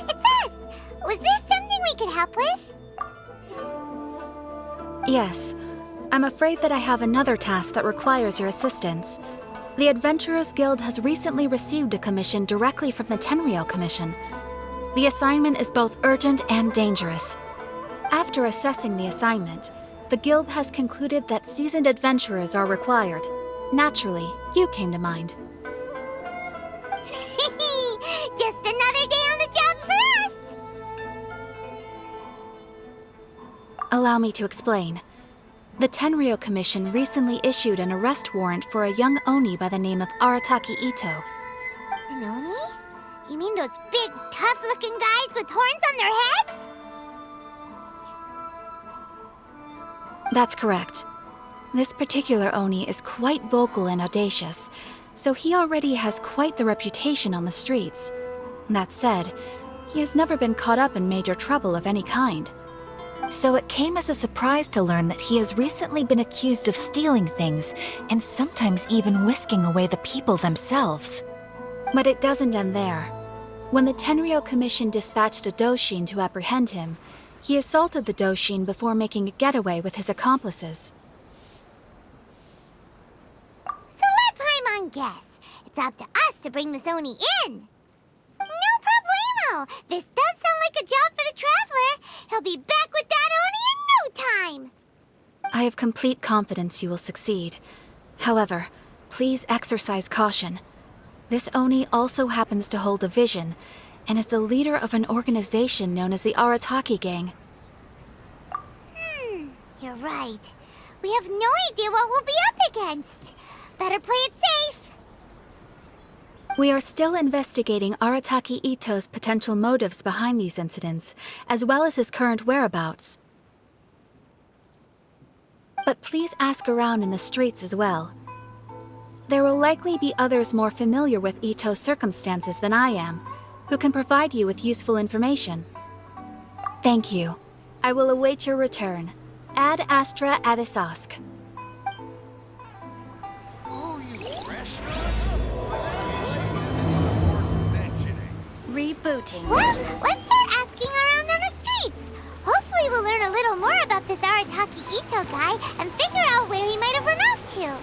It's us! Was there something we could help with? Yes. I'm afraid that I have another task that requires your assistance. The Adventurers Guild has recently received a commission directly from the Tenryou Commission. The assignment is both urgent and dangerous. After assessing the assignment, the Guild has concluded that seasoned adventurers are required. Naturally, you came to mind. Just another day on the job for us! Allow me to explain. The Tenryou Commission recently issued an arrest warrant for a young Oni by the name of Arataki Ito. An Oni? You mean those big, tough-looking guys with horns on their heads? That's correct. This particular Oni is quite vocal and audacious, so he already has quite the reputation on the streets. That said, he has never been caught up in major trouble of any kind. So it came as a surprise to learn that he has recently been accused of stealing things, and sometimes even whisking away the people themselves. But it doesn't end there. When the Tenryou Commission dispatched a Doshin to apprehend him, he assaulted the Doshin before making a getaway with his accomplices. So let Paimon guess. It's up to us to bring this Oni in. No problemo! This does sound like a job for the Traveler. He'll be back with that Oni in no time! I have complete confidence you will succeed. However, please exercise caution. This Oni also happens to hold a vision, and is the leader of an organization known as the Arataki Gang. You're right. We have no idea what we'll be up against. Better play it safe. We are still investigating Arataki Ito's potential motives behind these incidents, as well as his current whereabouts. But please ask around in the streets as well. There will likely be others more familiar with Ito's circumstances than I am, who can provide you with useful information. Thank you. I will await your return. Ad Astra Avisask. Rebooting. Well, let's start asking around on the streets. Hopefully we'll learn a little more about this Arataki Ito guy and figure out where he might have run off to.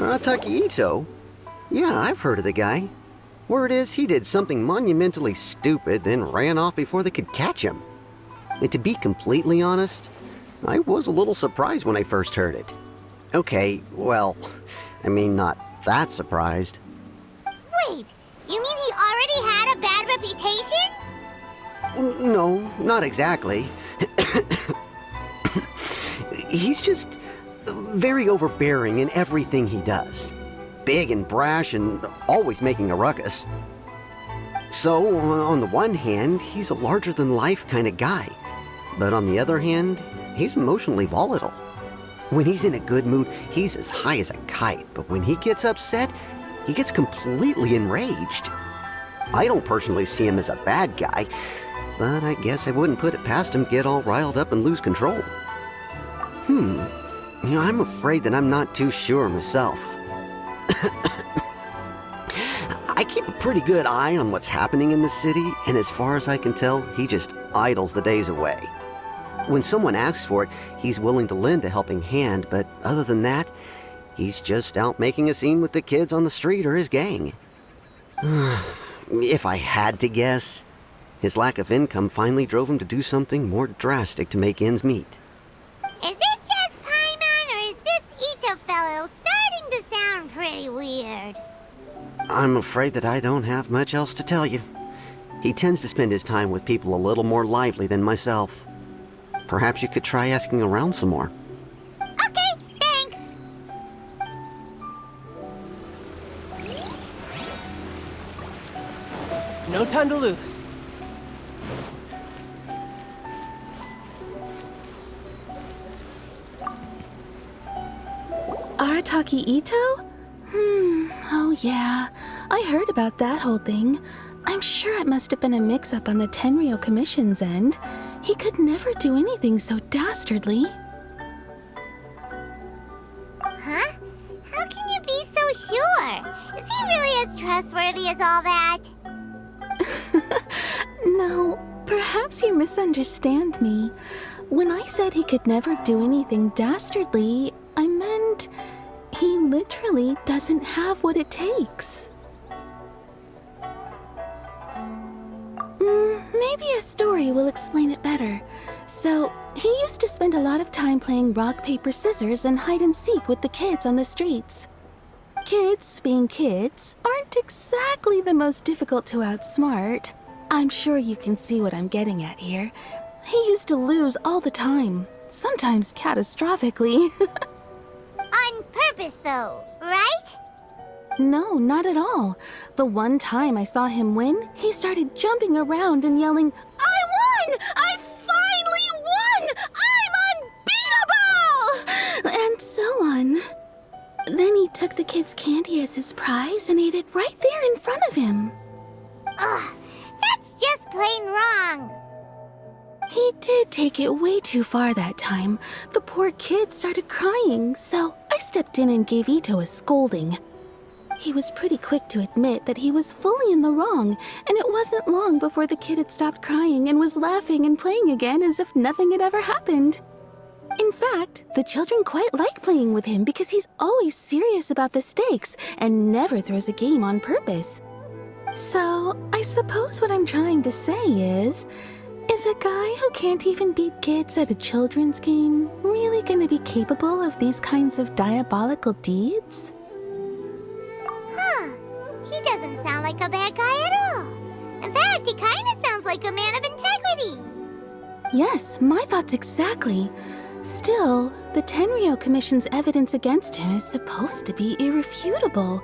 Arataki Ito? Yeah, I've heard of the guy. Word is he did something monumentally stupid, then ran off before they could catch him. And to be completely honest, I was a little surprised when I first heard it. Okay, well, I mean, not that surprised. Wait, you mean he already had a bad reputation? No, not exactly. He's just very overbearing in everything he does. Big and brash and always making a ruckus. So, on the one hand, he's a larger-than-life kind of guy. But on the other hand, he's emotionally volatile. When he's in a good mood, he's as high as a kite, but when he gets upset, he gets completely enraged. I don't personally see him as a bad guy, but I guess I wouldn't put it past him to get all riled up and lose control. I'm afraid that I'm not too sure myself. I keep a pretty good eye on what's happening in the city, and as far as I can tell, he just idles the days away. When someone asks for it, he's willing to lend a helping hand, but other than that, he's just out making a scene with the kids on the street or his gang. If I had to guess, his lack of income finally drove him to do something more drastic to make ends meet. Is it just Paimon, or is this Ito fellow starting to sound pretty weird? I'm afraid that I don't have much else to tell you. He tends to spend his time with people a little more lively than myself. Perhaps you could try asking around some more. Okay, thanks. No time to lose. Arataki Ito? Oh yeah. I heard about that whole thing. I'm sure it must have been a mix-up on the Tenryou Commission's end. He could never do anything so dastardly. Huh? How can you be so sure? Is he really as trustworthy as all that? No, perhaps you misunderstand me. When I said he could never do anything dastardly, I meant he literally doesn't have what it takes. Maybe a story will explain it better. So, he used to spend a lot of time playing rock, paper, scissors and hide and seek with the kids on the streets. Kids, being kids, aren't exactly the most difficult to outsmart. I'm sure you can see what I'm getting at here. He used to lose all the time, sometimes catastrophically. On purpose, though, right? No, not at all. The one time I saw him win, he started jumping around and yelling, "I won! I finally won! I'm unbeatable!" And so on. Then he took the kid's candy as his prize and ate it right there in front of him. Ugh, that's just plain wrong. He did take it way too far that time. The poor kid started crying, so I stepped in and gave Ito a scolding. He was pretty quick to admit that he was fully in the wrong, and it wasn't long before the kid had stopped crying and was laughing and playing again as if nothing had ever happened. In fact, the children quite like playing with him because he's always serious about the stakes and never throws a game on purpose. So, I suppose what I'm trying to say is a guy who can't even beat kids at a children's game really gonna be capable of these kinds of diabolical deeds? Huh. He doesn't sound like a bad guy at all. In fact, he kind of sounds like a man of integrity. Yes, my thoughts exactly. Still, the Tenryou Commission's evidence against him is supposed to be irrefutable.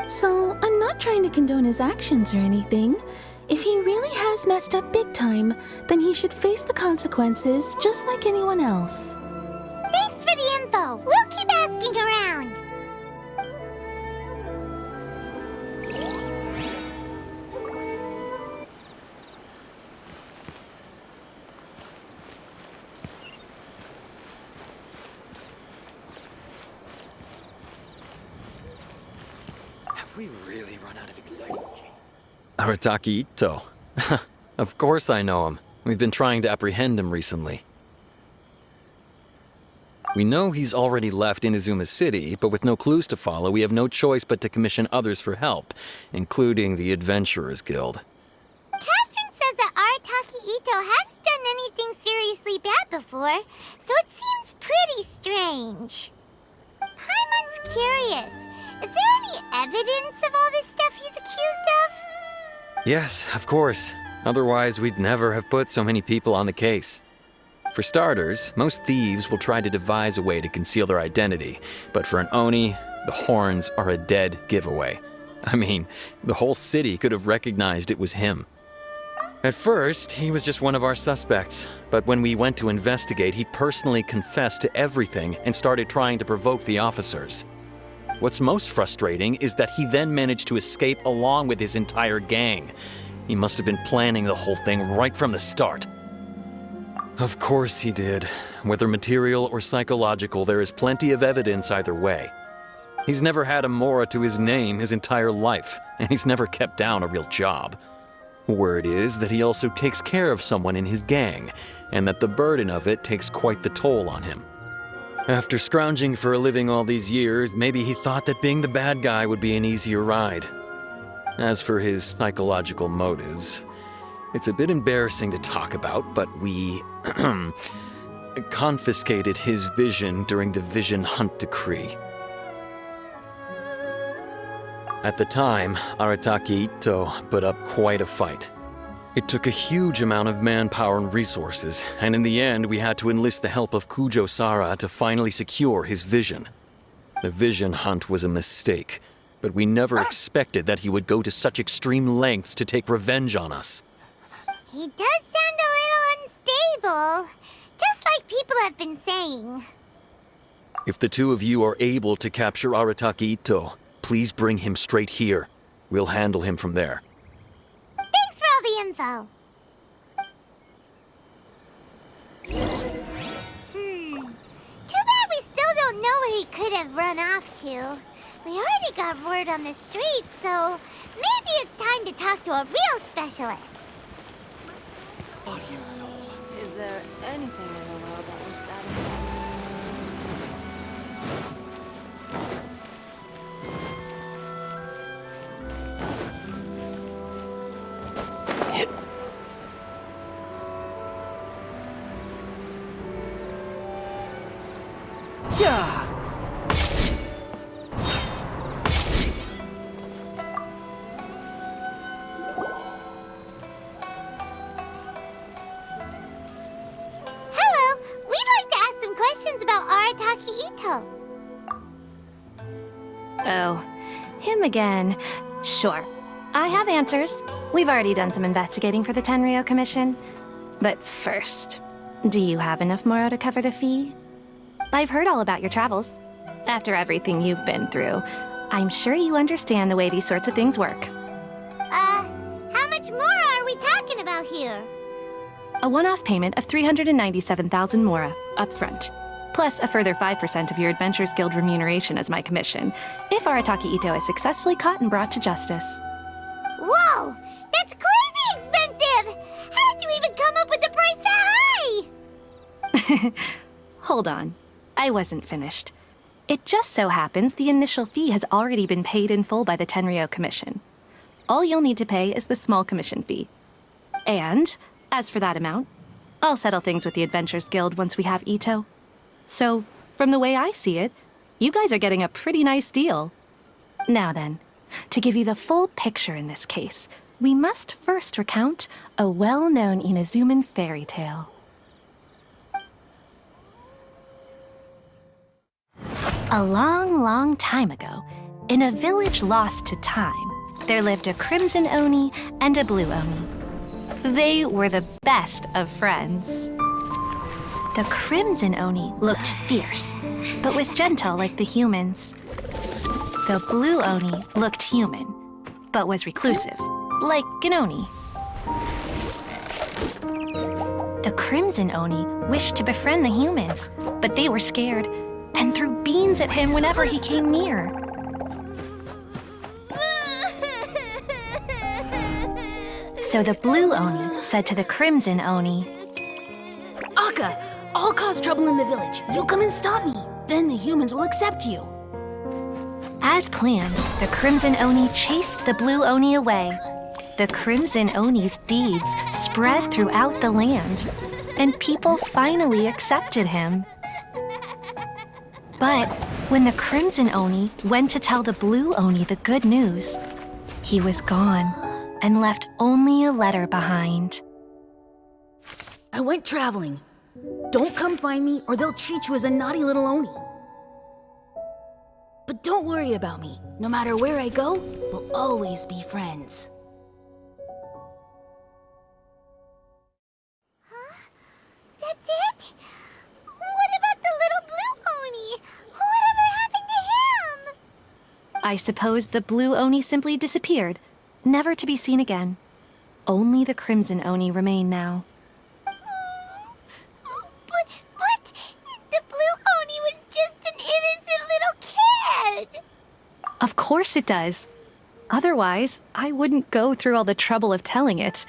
So, I'm not trying to condone his actions or anything. If he really has messed up big time, then he should face the consequences just like anyone else. Thanks for the info. We'll keep asking around. Have we really run out of exciting cases? Arataki Ito. Of course I know him. We've been trying to apprehend him recently. We know he's already left Inazuma City, but with no clues to follow, we have no choice but to commission others for help, including the Adventurers Guild. Catherine says that Arataki Ito hasn't done anything seriously bad before, so it seems pretty strange. Paimon's curious. Is there any evidence of all this stuff he's accused of? Yes, of course. Otherwise, we'd never have put so many people on the case. For starters, most thieves will try to devise a way to conceal their identity, but for an Oni, the horns are a dead giveaway. I mean, the whole city could have recognized it was him. At first, he was just one of our suspects, but when we went to investigate, he personally confessed to everything and started trying to provoke the officers. What's most frustrating is that he then managed to escape along with his entire gang. He must have been planning the whole thing right from the start. Of course he did. Whether material or psychological, there is plenty of evidence either way. He's never had a Mora to his name his entire life, and he's never kept down a real job. Word is that he also takes care of someone in his gang, and that the burden of it takes quite the toll on him. After scrounging for a living all these years, maybe he thought that being the bad guy would be an easier ride. As for his psychological motives, it's a bit embarrassing to talk about, but we confiscated his vision during the Vision Hunt Decree. At the time, Arataki Ito put up quite a fight. It took a huge amount of manpower and resources, and in the end we had to enlist the help of Kujo Sara to finally secure his vision. The Vision Hunt was a mistake, but we never expected that he would go to such extreme lengths to take revenge on us. He does sound a little unstable, just like people have been saying. If the two of you are able to capture Arataki Ito, please bring him straight here. We'll handle him from there. Thanks for all the info. Too bad we still don't know where he could have run off to. We already got word on the street, so maybe it's time to talk to a real specialist. Body and soul. Is there anything in the world that will satisfy Yeah! Hello, we'd like to ask some questions about Arataki Ito. Oh, him again. Sure. I have answers. We've already done some investigating for the Tenryou Commission. But first, do you have enough Moro to cover the fee? I've heard all about your travels. After everything you've been through, I'm sure you understand the way these sorts of things work. How much more are we talking about here? A one-off payment of 397,000 Mora, up front. Plus a further 5% of your Adventures Guild remuneration as my commission, if Arataki Ito is successfully caught and brought to justice. Whoa! That's crazy expensive! How did you even come up with the price that high? Hold on. I wasn't finished. It just so happens the initial fee has already been paid in full by the Tenryou Commission. All you'll need to pay is the small commission fee. And, as for that amount, I'll settle things with the Adventures Guild once we have Ito. So, from the way I see it, you guys are getting a pretty nice deal. Now then, to give you the full picture in this case, we must first recount a well-known Inazuman fairy tale. A long, long time ago, in a village lost to time, there lived a crimson Oni and a blue Oni. They were the best of friends. The crimson Oni looked fierce, but was gentle like the humans. The blue Oni looked human, but was reclusive, like an Oni. The crimson Oni wished to befriend the humans, but they were scared and threw beans at him whenever he came near. So the blue Oni said to the crimson Oni, Akka, I'll cause trouble in the village. You come and stop me. Then the humans will accept you. As planned, the crimson Oni chased the blue Oni away. The crimson Oni's deeds spread throughout the land, and people finally accepted him. But when the crimson Oni went to tell the blue Oni the good news, he was gone and left only a letter behind. I went traveling. Don't come find me or they'll treat you as a naughty little Oni. But don't worry about me. No matter where I go, we'll always be friends. That's it? What about the little blue Oni? Whatever happened to him? I suppose the blue Oni simply disappeared, never to be seen again. Only the crimson Oni remain now. But the blue Oni was just an innocent little kid. Of course it does. Otherwise, I wouldn't go through all the trouble of telling it.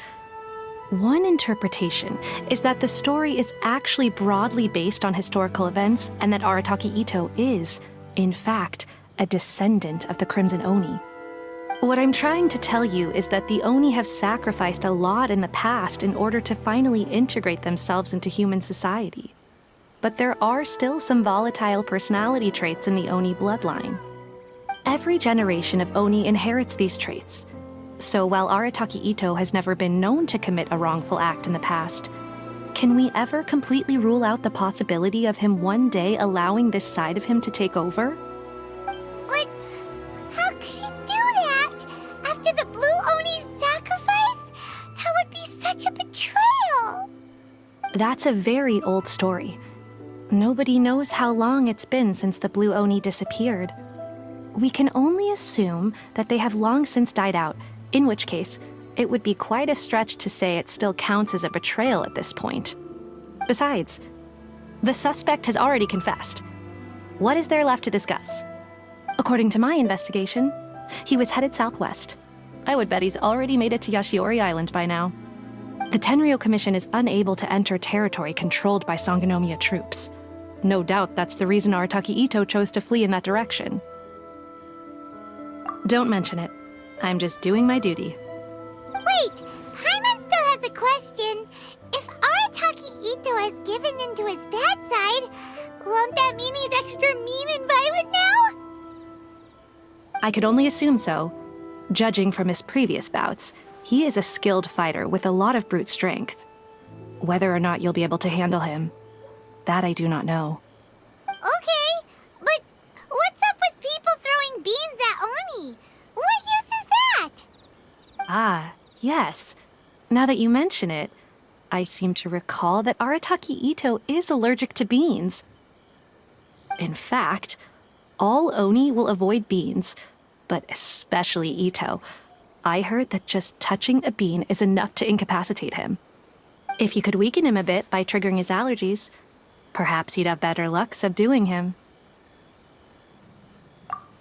One interpretation is that the story is actually broadly based on historical events and that Arataki Ito is, in fact, a descendant of the Crimson Oni. What I'm trying to tell you is that the Oni have sacrificed a lot in the past in order to finally integrate themselves into human society. But there are still some volatile personality traits in the Oni bloodline. Every generation of Oni inherits these traits. So while Arataki Ito has never been known to commit a wrongful act in the past, can we ever completely rule out the possibility of him one day allowing this side of him to take over? But how could he do that? After the blue Oni's sacrifice? That would be such a betrayal. That's a very old story. Nobody knows how long it's been since the blue Oni disappeared. We can only assume that they have long since died out, in which case, it would be quite a stretch to say it still counts as a betrayal at this point. Besides, the suspect has already confessed. What is there left to discuss? According to my investigation, he was headed southwest. I would bet he's already made it to Yashiori Island by now. The Tenryou Commission is unable to enter territory controlled by Sangonomiya troops. No doubt that's the reason Arataki Ito chose to flee in that direction. Don't mention it. I'm just doing my duty. Wait, Paimon still has a question. If Arataki Ito has given into his bad side, won't that mean he's extra mean and violent now? I could only assume so. Judging from his previous bouts, he is a skilled fighter with a lot of brute strength. Whether or not you'll be able to handle him, that I do not know. Okay, but what's up with people throwing beans at Oni? What use is that? Ah, yes. Now that you mention it, I seem to recall that Arataki Ito is allergic to beans. In fact, all Oni will avoid beans, but especially Ito. I heard that just touching a bean is enough to incapacitate him. If you could weaken him a bit by triggering his allergies, perhaps you'd have better luck subduing him.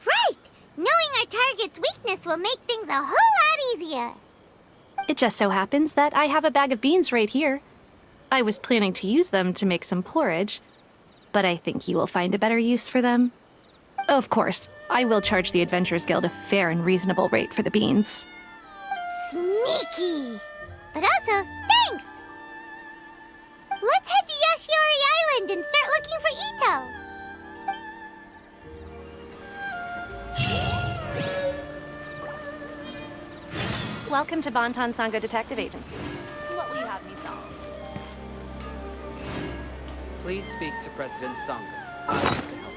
Right! Knowing our target's weakness will make things a whole lot easier. It just so happens that I have a bag of beans right here. I was planning to use them to make some porridge, but I think you will find a better use for them. Of course, I will charge the Adventurers Guild a fair and reasonable rate for the beans. Sneaky! But also, thanks! Let's head to Yashiori Island and start looking for Ito. Welcome to Bonton Sango Detective Agency. What will you have me solve? Please speak to President Sango. He wants to help.